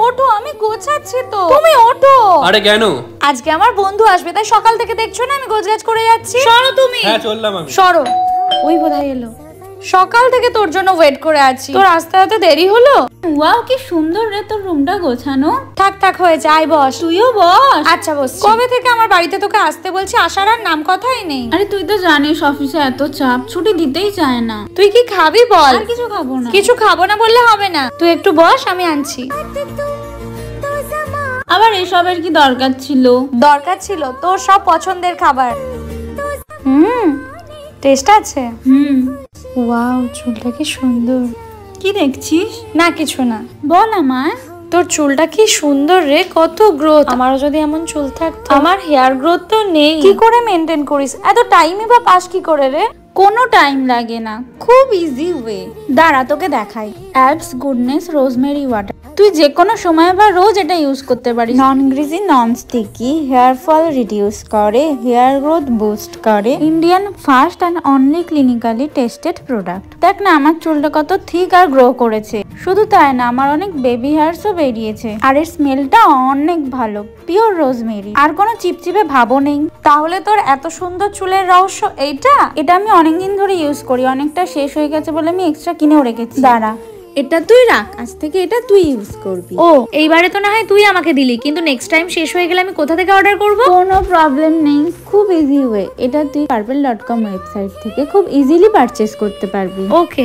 ওঠো, আমি গোছাচ্ছি তো। তুমি ওঠো। আরে কেন? আজকে আমার বন্ধু আসবে, তাই সকাল থেকে দেখছো না আমি গোছগাছ করে যাচ্ছি। সরো তুমি। হ্যাঁ চললাম আমি। সরো। ওই বোধহয় এলো। সকাল থেকে তোর জন্য ওয়েট করে আছি, তোর আসতে হতে দেরি হলো। ওয়াও কি সুন্দর রে তোর রুমটা গোছানো। থাক থাক হয়েছে, আয় বস। তুইও বস। আচ্ছা বস। কবে থেকে আমার বাড়িতে তোকে আসতে বলছি, আসার আর নাম কথাই নেই। আরে তুই তো জানিস অফিসে এত চাপ, ছুটি দিতেই চায় না। তুই কি খাবি বল? আর কিছু খাবো না। কিছু খাবো না বললে হবে না, তুই একটু বস, আমি আনছি। আবার এসবের কি দরকার ছিল? দরকার ছিল তোর সব পছন্দের খাবার। টেস্ট আছে। ওয়াও, চুলটা কি সুন্দর। কি দেখছিস? না কিছু না। বল আমায়। তোর চুলটা কি সুন্দর রে, কত গ্রোথ। আমারও যদি এমন চুল থাকতো। আমার হেয়ার গ্রোথ তো নেই। কি করে মেনটেন করিস? এত টাইমই বা পাস কি করে রে? কোনো টাইম লাগে না, খুব ইজি ওয়ে। দাঁড়া তোকে দেখাই। Ads goodness rosemary water. তুই যে কোনো সময় বা রোজ এটা ইউজ করতে পারিস। Non greasy, non sticky, hair fall reduce করে, হেয়ার গ্রোথ বুস্ট করে। Indian first and only clinically tested product. দেখ না আমার চুলটা কত থিক আর গ্রো করেছে। শুধু তাই না, আমার অনেক বেবি হেয়ারসও বেরিয়েছে। আর এর স্মেলটা অনেক ভালো, পিওর রোজমেরি। আর কোনো চিপচিপে ভাবও নেই। তাহলে তোর এত সুন্দর চুলের রহস্য এইটা? এটা আমি অনেকদিন ধরে ইউজ করি, অনেকটা শেষ হয়ে গেছে বলে আমি এক্সট্রা কিনেও রেখেছি। দাঁড়া, এটা তুই রাখ, আজ থেকে এটা তুই ইউজ করবি। ও, এইবারে তো না হয় তুই আমাকে দিলি, কিন্তু নেক্সট টাইম শেষ হয়ে গেলে আমি কোথা থেকে অর্ডার করব? কোনো প্রবলেম নেই, খুব ইজি ওয়ে। এটা তুই purple.com ওয়েবসাইট থেকে খুব ইজিলি পারচেজ করতে পারবি। ওকে।